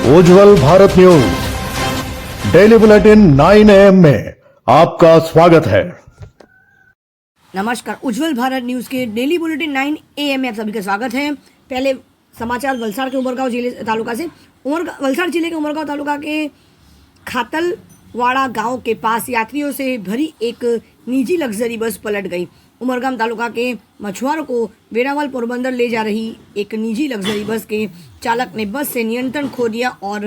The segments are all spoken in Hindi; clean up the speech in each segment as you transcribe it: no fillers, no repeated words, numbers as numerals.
Ujjwal Bharat news daily bulletin 9 AM में आपका स्वागत है। नमस्कार, उज्जवल भारत न्यूज़ के डेली बुलेटिन 9 AM में आप सभी का स्वागत है। पहले समाचार वलसाड़ के उमरगांव जिले तालुका से। वलसाड़ जिले के उमरगांव तालुका के खातलवाड़ा गांव के पास यात्रियों से भरी एक निजी लग्जरी बस पलट गई। उमरगांव तालुका के मछुआरों को वेरावल पोरबंदर ले जा रही एक निजी लग्जरी बस के चालक ने बस से नियंत्रण खो दिया और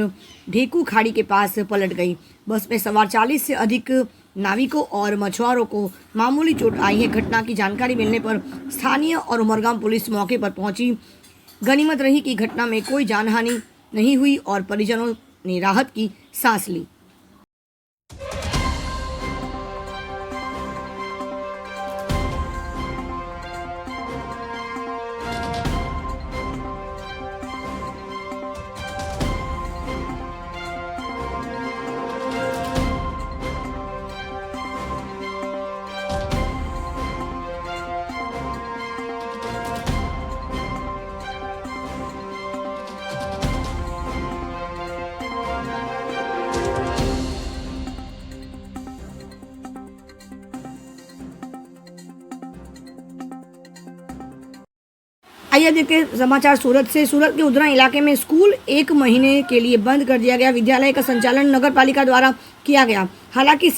ढेकू खाड़ी के पास पलट गई। बस में सवार 40 से अधिक नाविकों और मछुआरों को मामूली चोट आई है। घटना की जानकारी मिलने पर स्थानीय और उमरगांव पुलिस मौके पर पहुंची। गनीमत रही कि घटना में कोई जानहानि नहीं हुई और परिजनों ने राहत की सांस ली। आइए देखते हैं समाचार सूरत से। सूरत के उधना इलाके में स्कूल 1 महीने के लिए बंद कर दिया गया। विद्यालय का संचालन नगर पालिका द्वारा किया गया। हालांकि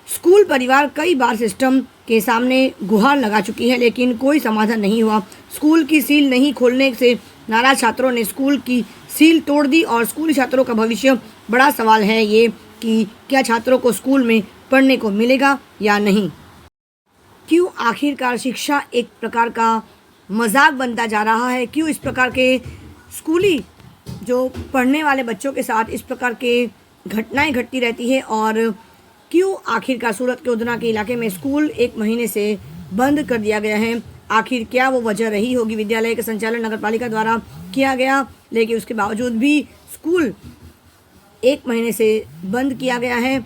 स्कूल परिवार कई बार सिस्टम के सामने गुहार लगा चुकी है, लेकिन कोई समाधान नहीं हुआ। स्कूल की सील नहीं खोलने से नाराज छात्रों ने स्कूल की सील तोड़ दी और स्कूली छात्रों का भविष्य बड़ा सवाल है ये कि क्या छात्रों को स्कूल में पढ़ने को मिलेगा या नहीं। क्यों आखिरकार शिक्षा एक प्रकार का मजाक बनता जा रहा है? क्यों इस प्रकार के स्कूली जो पढ़ने वाले बच्चों के साथ इस प्रकार के घटनाएं घटती रहती है और क्यों आखिरकार सूरत के उधना के इलाके में स्कूल 1 महीने से बंद कर दिया गया है? आखिर क्या वो वजह रही होगी? विद्यालय का संचालन नगर पालिका द्वारा किया गया, लेकिन उसके बावजूद भी स्कूल 1 महीने से बंद किया गया है।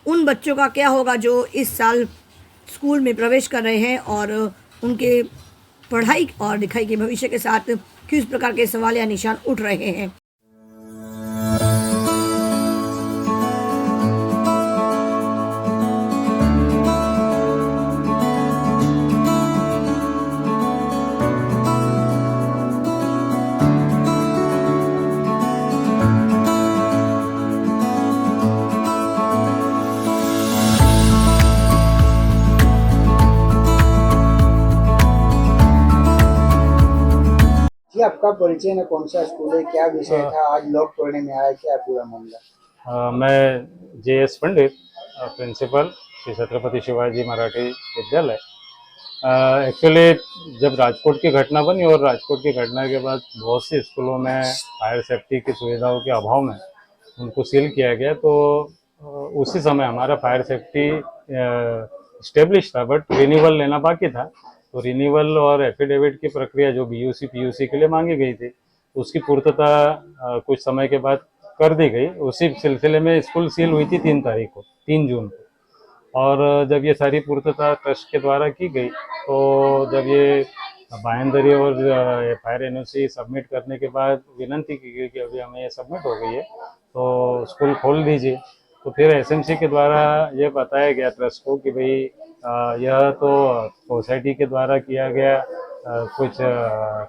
उन बच्चों का क्या होगा जो इस साल स्कूल में प्रवेश कर रहे हैं और उनके पढ़ाई और लिखाई के भविष्य के साथ किस प्रकार के सवाल या निशान उठ रहे हैं। आपका परिचय में कौन सा स्कूल है, क्या विषय था, आज लॉक तोड़ने में आया, क्या पूरा मामला? मैं JS पंडित, प्रिंसिपल श्री छत्रपति शिवाजी मराठी विद्यालय। एक्चुअली जब राजकोट की घटना बनी और राजकोट की घटना के बाद बहुत सी स्कूलों में फायर सेफ्टी की सुविधाओं के अभाव में उनको सील किया गया, तो उसी समय हमारा फायर सेफ्टी इस्टेब्लिश था, बट रिन्यूअल लेना बाकी था। तो रिन्यूअल और एफिडेविट की प्रक्रिया जो BUC PUC के लिए मांगी गई थी, उसकी पूर्तता कुछ समय के बाद कर दी गई। उसी सिलसिले में स्कूल सील हुई थी 3 जून को। और जब ये सारी पूर्तता ट्रस्ट के द्वारा की गई, तो जब ये बायंदरी और फायर NOC सबमिट करने के बाद विनंती की गई कि अभी हमें ये सबमिट हो गई है तो स्कूल खोल दीजिए, तो फिर SMC के द्वारा ये बताया गया ट्रस्ट को कि भाई यह तो सोसाइटी के द्वारा किया गया कुछ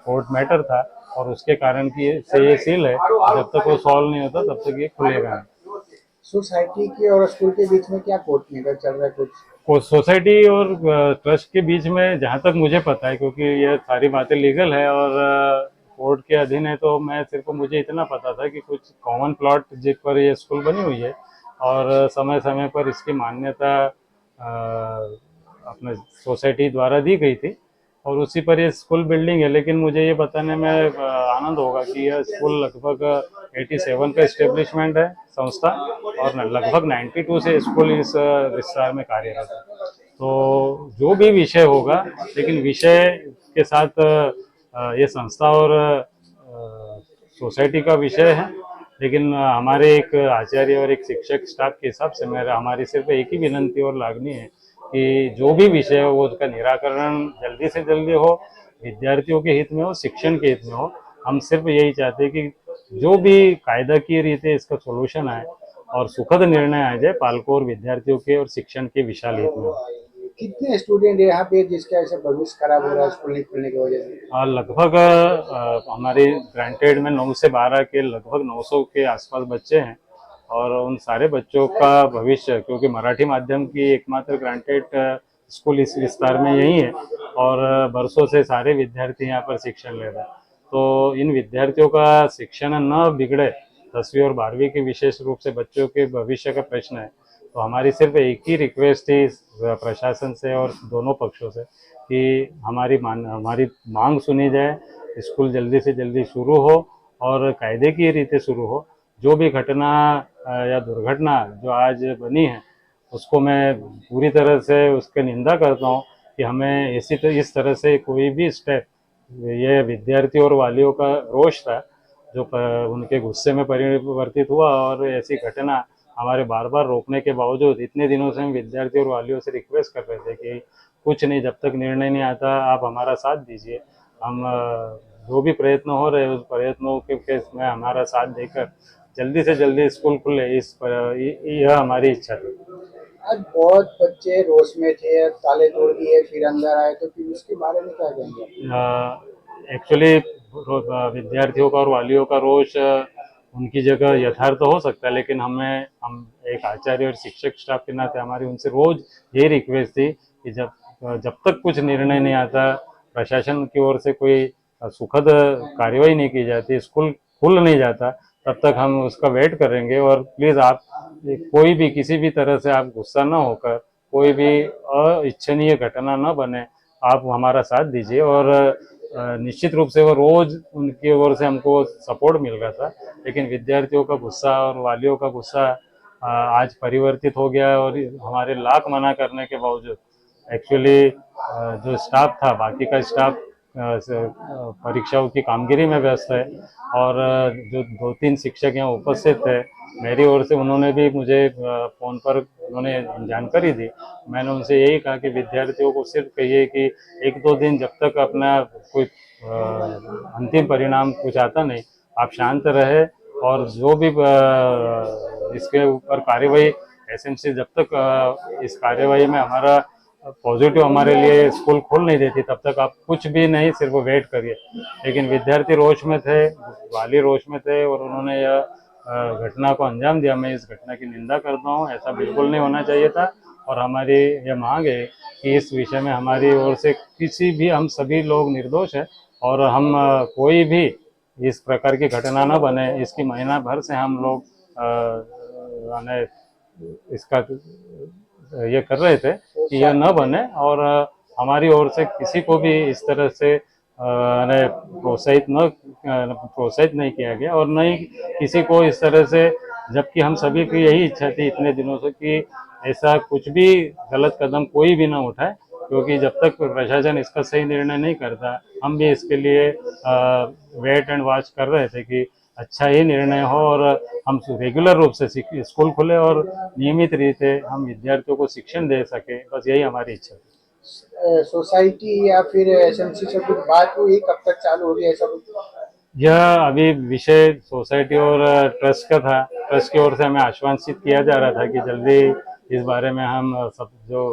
कोर्ट मैटर था और उसके कारण की से ये सील है, जब तक वो सॉल्व नहीं होता तब तक ये खुलेगा नहीं। सोसाइटी के और स्कूल के बीच में क्या कोर्ट मैटर चल रहा है? कुछ सोसाइटी और ट्रस्ट के बीच में जहाँ तक मुझे पता है, क्योंकि ये सारी बातें लीगल है और कोर्ट के अधीन है, तो मैं सिर्फ मुझे इतना पता था कि कुछ कॉमन प्लॉट जिस पर ये स्कूल बनी हुई है और समय समय पर इसकी मान्यता अपने सोसाइटी द्वारा दी गई थी और उसी पर ये स्कूल बिल्डिंग है। लेकिन मुझे ये बताने में आनंद होगा कि यह स्कूल लगभग 87 का इस्टेब्लिशमेंट है संस्था और लगभग 92 से स्कूल इस विस्तार में कार्यरत है। तो जो भी विषय होगा, लेकिन विषय के साथ ये संस्था और सोसाइटी का विषय है। लेकिन हमारे एक आचार्य और एक शिक्षक स्टाफ के हिसाब से हमारी सिर्फ एक ही विनंती और लागनी है कि जो भी विषय हो वो उसका निराकरण जल्दी से जल्दी हो, विद्यार्थियों के हित में हो, शिक्षण के हित में हो। हम सिर्फ यही चाहते हैं कि जो भी कायदाकीय रीते इसका सोल्यूशन आए और सुखद निर्णय आ जाए पालकों और विद्यार्थियों के और शिक्षण के विशाल हित में। कितने स्टूडेंट यहाँ पे जिसका ऐसे भविष्य खराब हो रहा है स्कूल नहीं खुलने की वजह से? लगभग हमारे ग्रांटेड में 9 से 12 के लगभग 900 के आसपास बच्चे हैं और उन सारे बच्चों का भविष्य, क्योंकि मराठी माध्यम की एकमात्र ग्रांटेड स्कूल इस विस्तार में यही है और बरसों से सारे विद्यार्थी यहाँ पर शिक्षण ले रहे हैं, तो इन विद्यार्थियों का शिक्षण न बिगड़े, 10वीं और 12वीं के विशेष रूप से बच्चों के भविष्य का प्रश्न है। तो हमारी सिर्फ एक ही रिक्वेस्ट थी प्रशासन से और दोनों पक्षों से कि हमारी मांग सुनी जाए, स्कूल जल्दी से जल्दी शुरू हो और कायदे की रीते शुरू हो। जो भी घटना या दुर्घटना जो आज बनी है उसको मैं पूरी तरह से उसकी निंदा करता हूँ कि हमें इस तरह से कोई भी स्टेप, ये विद्यार्थी और वालियों का रोष था जो उनके गुस्से में परिवर्तित हुआ और ऐसी घटना हमारे बार बार रोकने के बावजूद इतने दिनों से हम विद्यार्थी और वालियों से रिक्वेस्ट कर रहे थे कि कुछ नहीं, जब तक निर्णय नहीं आता आप हमारा साथ दीजिए। हम जो भी प्रयत्न हो रहे उस प्रयत्नों के में हमारा साथ देकर जल्दी से जल्दी स्कूल खुले, यह हमारी इच्छा थी। आज बहुत बच्चे रोष में थे, ताले तोड़ दिए फिर अंदर आए, तो फिर उसके बारे में क्या कहेंगे? एक्चुअली विद्यार्थियों का और वालियों का रोष उनकी जगह यथार्थ हो सकता है, लेकिन हम एक आचार्य और शिक्षक स्टाफ के नाते हमारी उनसे रोज यही रिक्वेस्ट थी कि जब तक कुछ निर्णय नहीं आता, प्रशासन की ओर से कोई सुखद कार्यवाही नहीं की जाती, स्कूल खुल नहीं जाता, तब तक हम उसका वेट करेंगे। और प्लीज़ आप कोई भी किसी भी तरह से आप गुस्सा न होकर, कोई भी अइच्छनीय घटना न बने, आप हमारा साथ दीजिए। और निश्चित रूप से वो रोज उनकी ओर से हमको सपोर्ट मिल रहा था, लेकिन विद्यार्थियों का गुस्सा और वालियों का गुस्सा आज परिवर्तित हो गया और हमारे लाख मना करने के बावजूद एक्चुअली जो स्टाफ था, बाकी का स्टाफ परीक्षाओं की कामगिरी में व्यस्त है और जो 2-3 शिक्षक यहाँ उपस्थित थे, मेरी ओर से उन्होंने भी मुझे फ़ोन पर उन्होंने जानकारी दी। मैंने उनसे यही कहा कि विद्यार्थियों को सिर्फ कहिए कि 1-2 दिन जब तक अपना कोई अंतिम परिणाम कुछ आता नहीं, आप शांत रहे और जो भी इसके ऊपर कार्यवाही एसएमसी जब तक इस कार्यवाही में हमारा पॉजिटिव हमारे लिए स्कूल खोल नहीं देती, तब तक आप कुछ भी नहीं, सिर्फ वेट करिए। लेकिन विद्यार्थी रोष में थे, वाली रोष में थे और उन्होंने यह घटना को अंजाम दिया। मैं इस घटना की निंदा करता हूँ, ऐसा बिल्कुल नहीं होना चाहिए था और हमारी यह मांग है कि इस विषय में हमारी ओर से किसी भी, हम सभी लोग निर्दोष हैं और हम कोई भी इस प्रकार की घटना न बने, इसकी महीना भर से हम लोग इसका ये कर रहे थे कि यह न बने और हमारी ओर से किसी को भी इस तरह से प्रोत्साहित नहीं किया गया और न ही किसी को इस तरह से, जबकि हम सभी की यही इच्छा थी इतने दिनों से कि ऐसा कुछ भी गलत कदम कोई भी ना उठाए, क्योंकि जब तक प्रशासन इसका सही निर्णय नहीं करता, हम भी इसके लिए वेट एंड वॉच कर रहे थे कि अच्छा ही निर्णय हो और हम रेगुलर रूप से स्कूल खुले और नियमित रीते हम विद्यार्थियों को शिक्षण दे सके, बस यही हमारी इच्छा थी। सोसाइटी या फिर एसएमसी से कुछ बात हुई, कब तक चालू होगी ऐसा कुछ? यह अभी विषय सोसाइटी और ट्रस्ट का था। ट्रस्ट की ओर से हमें आश्वासित किया जा रहा था कि जल्दी इस बारे में हम सब जो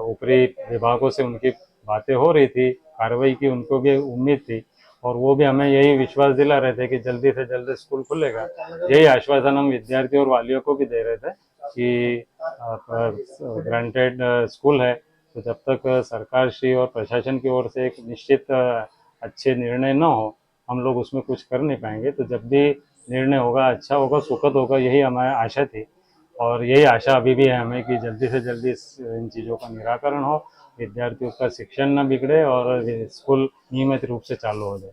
ऊपरी विभागों से उनकी बातें हो रही थी, कार्रवाई की उनको भी उम्मीद थी और वो भी हमें यही विश्वास दिला रहे थे कि जल्दी से जल्दी स्कूल खुलेगा। यही आश्वासन हम विद्यार्थियों और वालियों को भी दे रहे थे कि ग्रांटेड स्कूल है, तो जब तक सरकार श्री और प्रशासन की ओर से एक निश्चित अच्छे निर्णय न हो, हम लोग उसमें कुछ कर नहीं पाएंगे। तो जब भी निर्णय होगा, अच्छा होगा, सुखद होगा, यही हमारी आशा थी और यही आशा अभी भी है हमें कि जल्दी से जल्दी इन चीज़ों का निराकरण हो, विद्यार्थियों का शिक्षण न बिगड़े और स्कूल नियमित रूप से चालू हो जाए।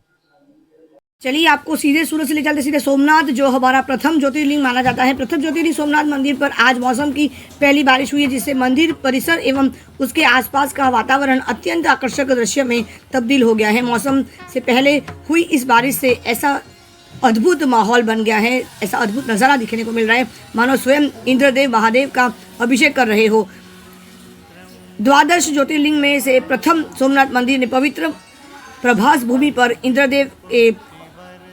चलिए आपको सीधे सूरत से ले चलते सीधे सोमनाथ, जो हमारा प्रथम ज्योतिर्लिंग माना जाता है। प्रथम ज्योतिर्लिंग सोमनाथ मंदिर पर आज मौसम की पहली बारिश हुई है, जिससे मंदिर परिसर एवं उसके आसपास का वातावरण अत्यंत आकर्षक दृश्य में तब्दील हो गया है। मौसम से पहले हुई इस बारिश से ऐसा अद्भुत माहौल बन गया है, ऐसा अद्भुत नज़ारा दिखने को मिल रहा है मानो स्वयं इंद्रदेव महादेव का अभिषेक कर रहे हो। द्वादश ज्योतिर्लिंग में से प्रथम सोमनाथ मंदिर ने पवित्र प्रभास भूमि पर इंद्रदेव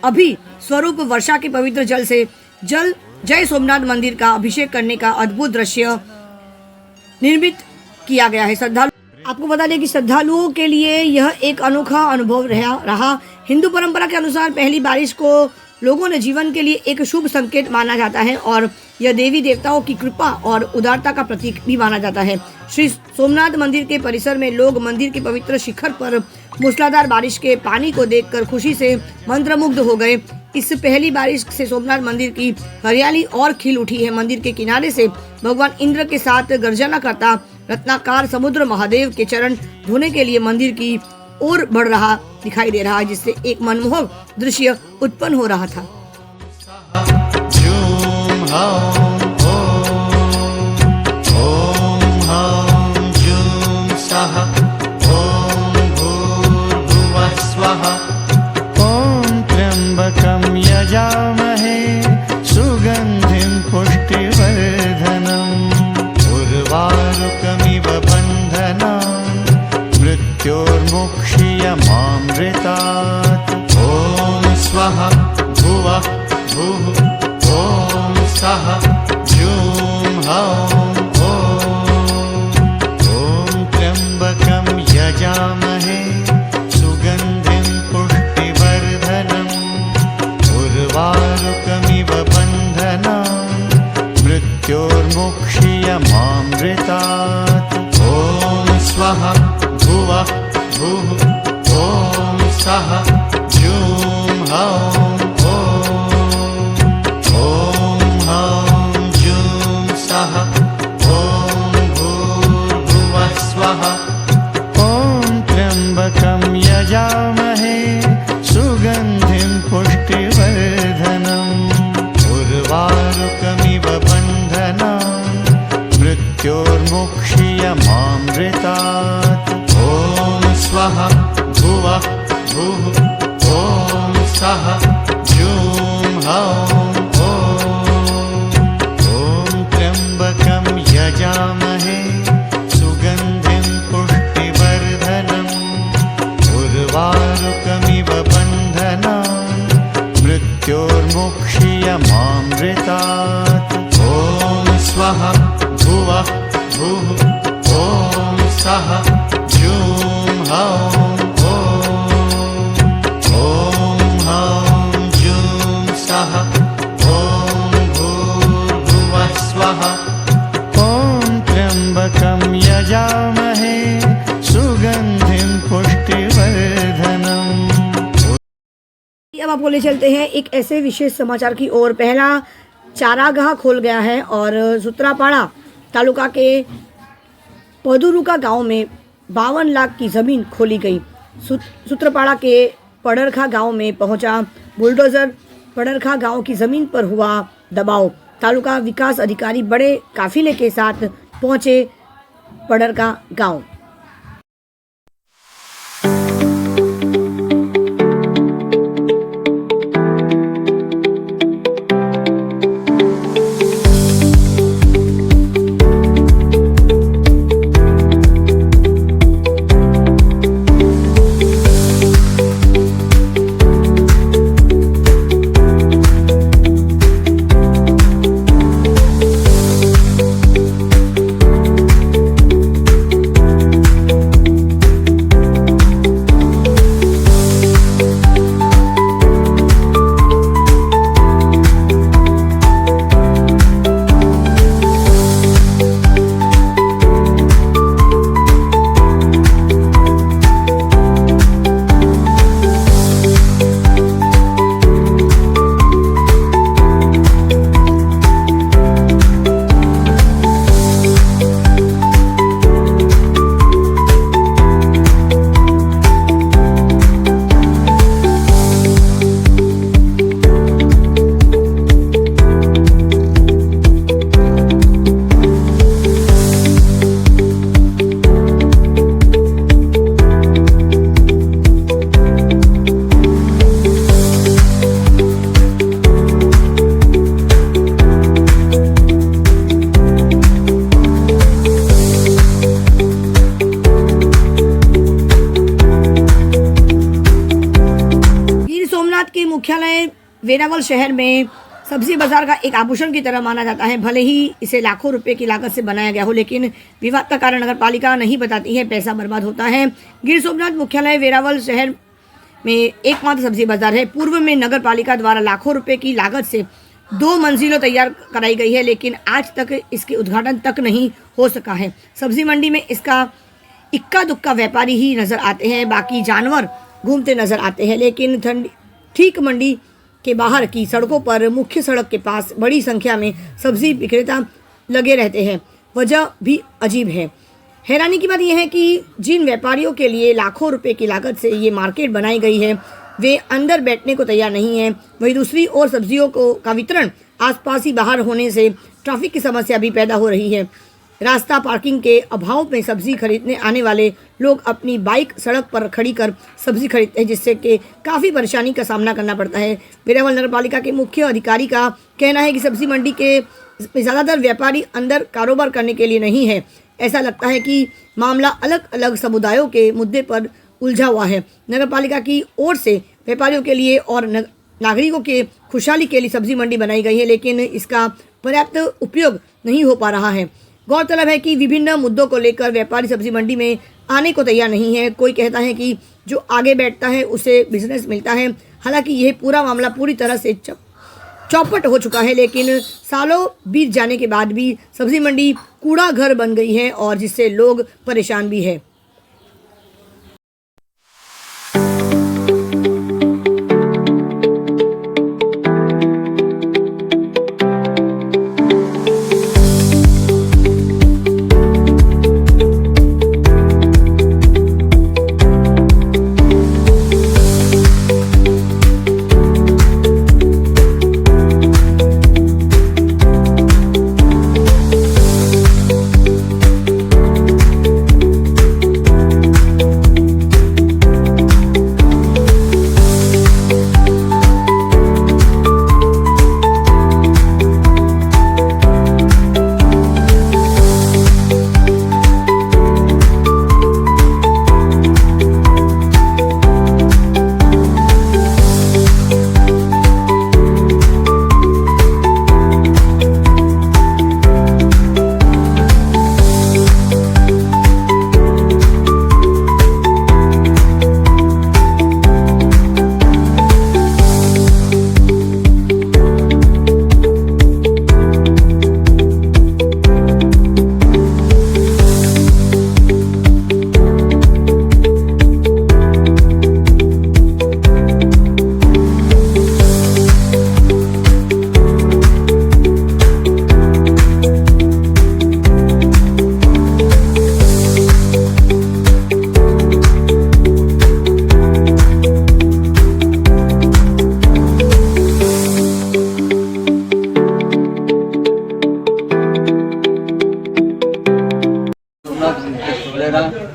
अभी स्वरूप वर्षा के पवित्र जल से जय सोमनाथ मंदिर का अभिषेक करने का अद्भुत दृश्य निर्मित किया गया है। आपको बता दें कि श्रद्धालुओं के लिए यह एक अनोखा अनुभव रहा। हिंदू परंपरा के अनुसार पहली बारिश को लोगों ने जीवन के लिए एक शुभ संकेत माना जाता है और यह देवी देवताओं की कृपा और उदारता का प्रतीक भी माना जाता है। श्री सोमनाथ मंदिर के परिसर में लोग मंदिर के पवित्र शिखर पर मूसलाधार बारिश के पानी को देखकर खुशी से मंत्रमुग्ध हो गए। इस पहली बारिश से सोमनाथ मंदिर की हरियाली और खिल उठी है। मंदिर के किनारे से भगवान इंद्र के साथ गर्जना करता रत्नाकार समुद्र महादेव के चरण धोने के लिए मंदिर की ओर बढ़ रहा दिखाई दे रहा है, जिससे एक मनमोहक दृश्य उत्पन्न हो रहा था। ओम त्र्यंबकं यजामहे सुगंधिं पुष्टिवर्धनम् उर्वारुकमिव बन्धनान् मृत्योर्मुक्षीयमामृतात्। ॐ स्वः भुवः भुः ॐ सः जूं हौं ॐ त्र्यंबकं यजामहे सुगंधिं पुष्टिवर्धनम् उर्वारुकमिव बन्धनान् मृत्योर्मुक्षीयमामृतात्। ॐ स्वः भुवः भुः ॐ सः जूं हौं ॐ जूं सः ॐ भूर्भुवः स्वः। ॐ त्र्यंबकं यजामहे सुगंधिं पुष्टिवर्धनम् उर्वारुकमिव बन्धनान् मृत्योर्मुक्षीयमामृतात्। ॐ स्वः भुवः भुः ॐ सः जूं हौं ॐ त्र्यंबकं यजामहे सुगंधिं पुष्टिवर्धनम् उर्वारुकमिव बन्धनान् मृत्योर्मुक्षीयमामृतात्। ॐ स्वः भुवः भुः ॐ सः जूं हौं जूं सः ॐ भूर्भुवः स्वः। ॐ त्र्यंबकं यजामहे सुगंधिं पुष्टिवर्धनम्। अब आपको ले चलते हैं एक ऐसे विशेष समाचार की ओर। पहला चारागाह खोल गया है और सूत्रापाड़ा तालुका के पदुरुका गांव में 52 लाख की ज़मीन खोली गई। सूत्रपाड़ा के पड़रखा गांव में पहुंचा बुलडोज़र। पड़रखा गांव की ज़मीन पर हुआ दबाव। तालुका विकास अधिकारी बड़े काफिले के साथ पहुंचे पड़रखा गांव। के मुख्यालय वेरावल शहर में सब्जी बाजार का एक आभूषण की तरह माना जाता है। भले ही इसे लाखों रुपए की लागत से बनाया गया हो, लेकिन विवाद का कारण नगर पालिका नहीं बताती है, पैसा बर्बाद होता है। गिर सोमनाथ मुख्यालय वेरावल शहर में एकमात्र सब्जी बाजार है। पूर्व में नगर पालिका द्वारा लाखों रुपए की लागत से 2 मंजिलों तैयार कराई गई है, लेकिन आज तक इसके उद्घाटन तक नहीं हो सका है। सब्जी मंडी में इसका इक्का दुक्का व्यापारी ही नजर आते हैं, बाकी जानवर घूमते नजर आते हैं। लेकिन ठीक मंडी के बाहर की सड़कों पर मुख्य सड़क के पास बड़ी संख्या में सब्जी विक्रेता लगे रहते हैं। वजह भी अजीब है। हैरानी की बात यह है कि जिन व्यापारियों के लिए लाखों रुपए की लागत से ये मार्केट बनाई गई है, वे अंदर बैठने को तैयार नहीं है। वहीं दूसरी ओर सब्जियों का वितरण आसपास ही बाहर होने से ट्रैफिक की समस्या भी पैदा हो रही है। रास्ता पार्किंग के अभाव में सब्जी खरीदने आने वाले लोग अपनी बाइक सड़क पर खड़ी कर सब्जी खरीदते हैं, जिससे कि काफ़ी परेशानी का सामना करना पड़ता है। वेरावल नगर पालिका के मुख्य अधिकारी का कहना है कि सब्जी मंडी के ज़्यादातर व्यापारी अंदर कारोबार करने के लिए नहीं है। ऐसा लगता है कि मामला अलग अलग समुदायों के मुद्दे पर उलझा हुआ है। नगर पालिका की ओर से व्यापारियों के लिए और नागरिकों के खुशहाली के लिए सब्जी मंडी बनाई गई है, लेकिन इसका पर्याप्त उपयोग नहीं हो पा रहा है। गौरतलब है कि विभिन्न मुद्दों को लेकर व्यापारी सब्जी मंडी में आने को तैयार नहीं है। कोई कहता है कि जो आगे बैठता है उसे बिजनेस मिलता है। हालांकि यह पूरा मामला पूरी तरह से चौपट हो चुका है, लेकिन सालों बीत जाने के बाद भी सब्जी मंडी कूड़ा घर बन गई है और जिससे लोग परेशान भी है।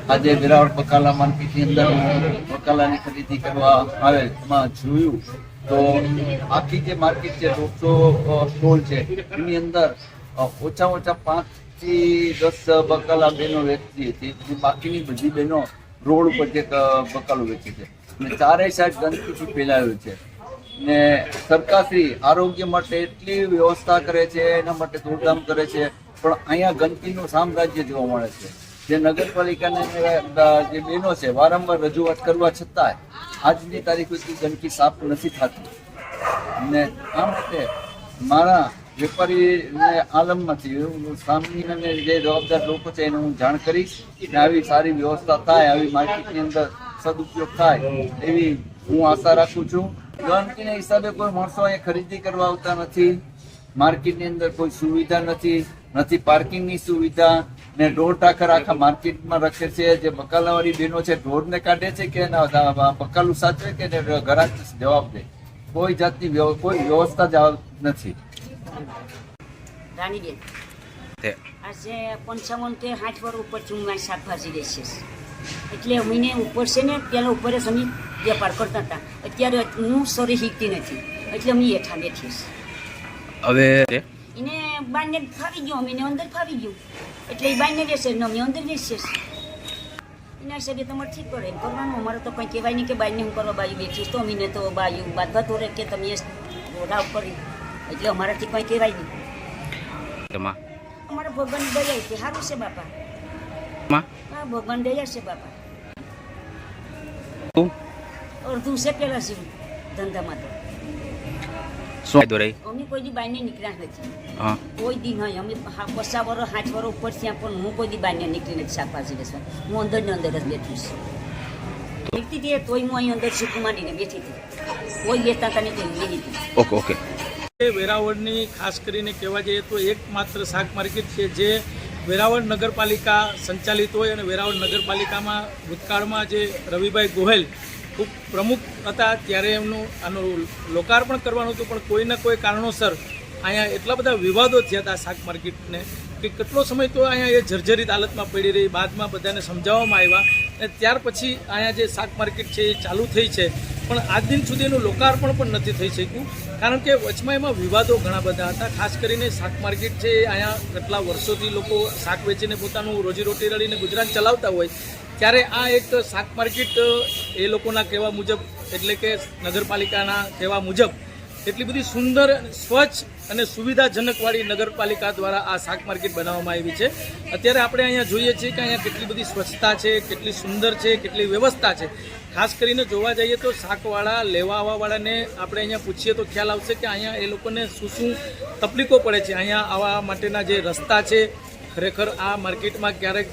આજે વેરાવળ બકાલા માર્કેટની અંદર બકાલાની ખરીદી કરવા આવે એમાં જોયું તો આખી જે માર્કેટ છે 150 સ્ટોલ છે એની અંદર ઓછામાં ઓછા 5 થી 10 બકાલા બહેનો વેચતી હતી। બાકીની બધી બહેનો રોડ ઉપર જે બકાલું વેચે છે અને ચારેય સાઈડ ગંદકીથી ફેલાયું છે ને સરકારશ્રી આરોગ્ય માટે એટલી વ્યવસ્થા કરે છે, એના માટે દોડધામ કરે છે, પણ અહીંયા ગંદકીનું સામ્રાજ્ય જોવા મળે છે। જે નગરપાલિકાને જે બહેનો છે વારંવાર રજૂઆત કરવા છતાંય આજની તારીખ સુધી ગંદકી સાફ નથી થતી અને આ માટે મારા વેપારીને આલમમાંથી સામેના જે જવાબદાર લોકો છે એને હું જાણ કરીશ કે આવી સારી વ્યવસ્થા થાય, આવી માર્કેટની અંદર સદુપયોગ થાય એવી હું આશા રાખું છું। ગંદકીના હિસાબે કોઈ માણસો અહીંયા ખરીદી કરવા આવતા નથી, માર્કેટની અંદર કોઈ સુવિધા નથી પાર્કિંગની સુવિધા ને ઢોર ટાકર આખા માર્કેટમાં રખે છે। જે બકાલાવાળી બહેનો છે ઢોરને કાઢે છે કે બકાલું સાચવે કે ઘરાક જવાબ દે, કોઈ જાતની કોઈ વ્યવસ્થા જ નથી। રાણીબેન આજે 55 કે 60 વર્ષ ઉપર ચૂંટણી શાકભાજી રહેશે એટલે મહિને ઉપર છે ને પેલા ઉપર જ અમે વેપાર કરતા હતા, અત્યારે હું સોરી શીખતી નથી એટલે અમે હેઠા બેઠીશ। હવે એને બાઈને ફાવી ગયું, અમે અંદર ફાવી ગયું એટલે એ બાઈને રહેશે ને અમે અંદર બેસીએ। એના હિસાબે તમારે ઠીક કરે એમ કરવાનું. અમારે તો કંઈ કહેવાય નહીં કે બાઈને હું કરવા બાયું બેઠીશ તો અમીને તો બાયું બાંધવા તોરે કે તમે રાવ કરી એટલે અમારાથી કંઈ કહેવાય નહીં. અમારે ભગવાનની દયા છે, સારું છે બાપા. હા, ભગવાન દયા છે બાપા. અડધું છે પેલા છે ધંધામાં તો અમે કોઈ દી બાઈને નીકળ્યા નથી, કોઈ દી નહીં. અમે 50 વર્ષ 60 વર્ષ ઉપર ત્યાં પણ હું કોઈ દી બાઈને નીકળી નથી શાકભાજી વેચવા. હું અંદર ને અંદર જ બેઠું છું. બેઠતી હતી તોય હું અહીં અંદર સુકું માંડીને બેઠી હતી, કોઈ બેસતા હતા નહીં બેઠી હતી. વેરાવળની ખાસ કરીને કહેવા જઈએ તો એકમાત્ર શાક માર્કેટ છે જે વેરાવળ નગરપાલિકા સંચાલિત હોય, અને વેરાવળ નગરપાલિકામાં ભૂતકાળમાં જે રવિભાઈ ગોહેલ ખૂબ પ્રમુખ હતા ત્યારે એમનું આનું લોકાર્પણ કરવાનું હતું, પણ કોઈના કોઈ કારણોસર અહીંયા એટલા બધા વિવાદો થયા હતા શાક માર્કેટને કે કેટલો સમય તો અહીંયા એ જર્જરિત હાલતમાં પડી રહી. બાદમાં બધાને સમજાવવામાં આવ્યા અને ત્યાર પછી અહીંયા જે શાક માર્કેટ છે એ ચાલુ થઈ છે, પણ આજ દિન સુધી એનું લોકાર્પણ પણ નથી થઈ શક્યું, કારણ કે વચમાં એમાં વિવાદો ઘણા બધા હતા. ખાસ કરીને શાક માર્કેટ છે અહીંયા કેટલા વર્ષોથી લોકો શાક વેચીને પોતાનું રોજીરોટી રળીને ગુજરાન ચલાવતા હોય, ત્યારે આ એક શાક માર્કેટ એ લોકોના કહેવા મુજબ, એટલે કે નગરપાલિકાના કહેવા મુજબ એટલી બધી સુંદર, સ્વચ્છ અને સુવિધાજનકવાળી નગરપાલિકા દ્વારા આ શાક માર્કેટ બનાવવામાં આવી છે. અત્યારે આપણે અહીંયા જોઈએ છીએ કે અહીંયા કેટલી બધી સ્વચ્છતા છે, કેટલી સુંદર છે, કેટલી વ્યવસ્થા છે. ખાસ કરીને જોવા જઈએ તો શાકવાળા લેવા આવવાવાળાને આપણે અહીંયા પૂછીએ તો ખ્યાલ આવશે કે અહીંયા એ લોકોને શું તકલીફો પડે છે. અહીંયા આવવા માટેના જે રસ્તા છે, ખરેખર આ માર્કેટમાં ક્યારેક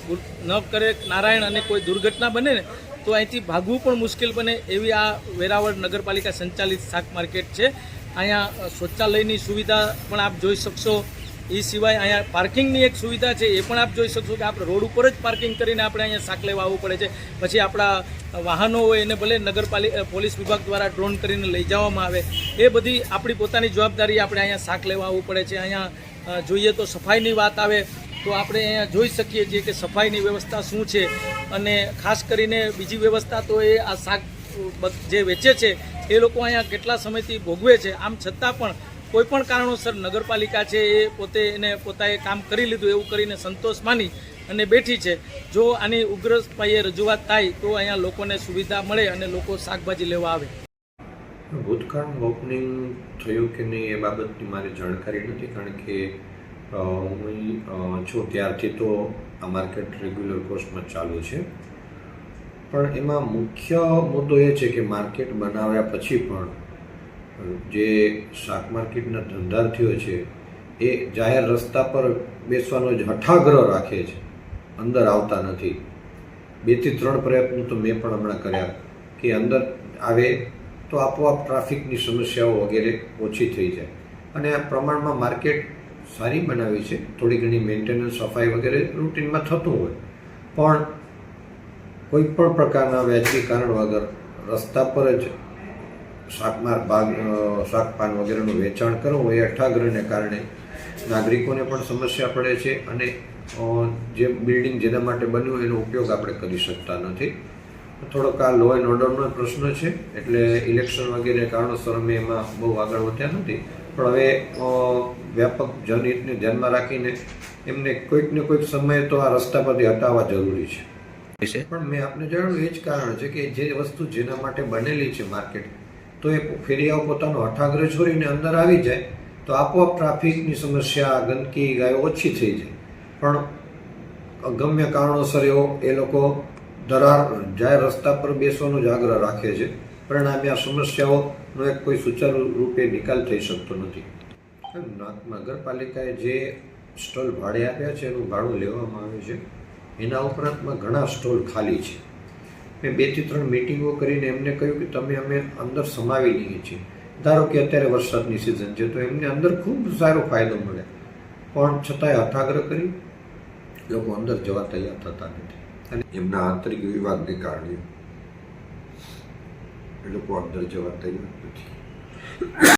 ન કરે નારાયણ અને કોઈ દુર્ઘટના બને ને તો અહીંથી ભાગવું પણ મુશ્કેલ બને એવી આ વેરાવળ નગરપાલિકા સંચાલિત શાક માર્કેટ છે. અહીંયા શૌચાલયની સુવિધા પણ આપ જોઈ શકશો. એ સિવાય અહીંયા પાર્કિંગની એક સુવિધા છે, એ પણ આપ જોઈ શકશો કે આપણે રોડ ઉપર જ પાર્કિંગ કરીને આપણે અહીંયા શાક લેવા આવવું પડે છે. પછી આપણા વાહનો હોય એને ભલે નગરપાલિકા પોલીસ વિભાગ દ્વારા ડ્રોન કરીને લઈ જવામાં આવે, એ બધી આપણી પોતાની જવાબદારી. આપણે અહીંયા શાક લેવા આવવું પડે છે. અહીંયા જોઈએ તો સફાઈની વાત આવે તો આપણે અહીંયા જોઈ શકીએ છીએ કે સફાઈની વ્યવસ્થા શું છે, અને ખાસ કરીને બીજી વ્યવસ્થા તો એ આ શાક જે વેચે છે એ લોકો અહીંયા કેટલા સમયથી ભોગવે છે. આમ છતાં પણ કોઈ પણ કારણોસર નગરપાલિકા છે એ પોતે એને પોતાએ કામ કરી લીધું એવું કરીને સંતોષ માની અને બેઠી છે. જો આની ઉગ્ર પાયે રજૂઆત થાય તો અહીંયા લોકોને સુવિધા મળે અને લોકો શાકભાજી લેવા આવે. ભૂતકાળમાં ઓપનિંગ થયું કે નહીં એ બાબતની મારી જાણકારી નથી, કારણ કે હું છું ત્યારથી તો આ માર્કેટ રેગ્યુલર કોર્સમાં ચાલુ છે. પણ એમાં મુખ્ય મુદ્દો એ છે કે માર્કેટ બનાવ્યા પછી પણ જે શાક માર્કેટના ધંધાર્થીઓ છે એ જાહેર રસ્તા પર બેસવાનો જ હઠાગ્રહ રાખે છે, અંદર આવતા નથી. 2 થી 3 પ્રયત્નો તો મેં પણ હમણાં કર્યા કે અંદર આવે તો આપોઆપ ટ્રાફિકની સમસ્યાઓ વગેરે ઓછી થઈ જાય. અને આ પ્રમાણમાં માર્કેટ સારી બનાવી છે, થોડી ઘણી મેન્ટેનન્સ સફાઈ વગેરે રૂટીનમાં થતું હોય, પણ કોઈ પણ પ્રકારના વ્યાજબી કારણ વગર રસ્તા પર જ શાકપાન વગેરેનું વેચાણ કરવું એ અઠાગ્રહને કારણે નાગરિકોને પણ સમસ્યા પડે છે, અને જે બિલ્ડિંગ જેના માટે બન્યું એનો ઉપયોગ આપણે કરી શકતા નથી. થોડોક આ લો એન્ડ ઓર્ડરનો પ્રશ્ન છે, એટલે ઇલેક્શન વગેરે કારણોસર અમે એમાં બહુ આગળ વધ્યા નથી. પણ હવે વ્યાપક જનહિતને ધ્યાનમાં રાખીને એમને કોઈક ને કોઈક સમયે તો આ રસ્તા પરથી હટાવવા જરૂરી છે. પણ મેં આપને જણાવ્યું એ જ કારણ છે કે જે વસ્તુ જેના માટે બનેલી છે માર્કેટ, તો એ ફેરિયાઓ પોતાનો હઠાગ્રહ છોડીને અંદર આવી જાય તો આપોઆપ ટ્રાફિકની સમસ્યા, ગંદકી, ગાયો ઓછી થઈ જાય. પણ અગમ્ય કારણોસર એ લોકો જાહેર રસ્તા પર બેસવાનો જ આગ્રહ રાખે છે. પરિણામે આ સમસ્યાઓનો એક કોઈ સુચારુ રૂપે નિકાલ થઈ શકતો નથી. નગરપાલિકાએ જે સ્ટોલ ભાડે આપ્યા છે એનું ભાડું લેવામાં આવે છે. એના ઉપરાંતમાં ઘણા સ્ટોલ ખાલી છે. મેં 2 થી 3 મિટિંગો કરીને એમને કહ્યું કે તમે અમે અંદર સમાવી લઈએ છીએ. ધારો કે અત્યારે વરસાદની સિઝન છે તો એમને અંદર ખૂબ સારો ફાયદો મળે, પણ છતાંય હઠાગ્રહ કરી લોકો અંદર જવા તૈયાર થતા નથી. અને એમના આંતરિક વિવાદને કારણે એ લોકો અંદર જવા તૈયાર નથી.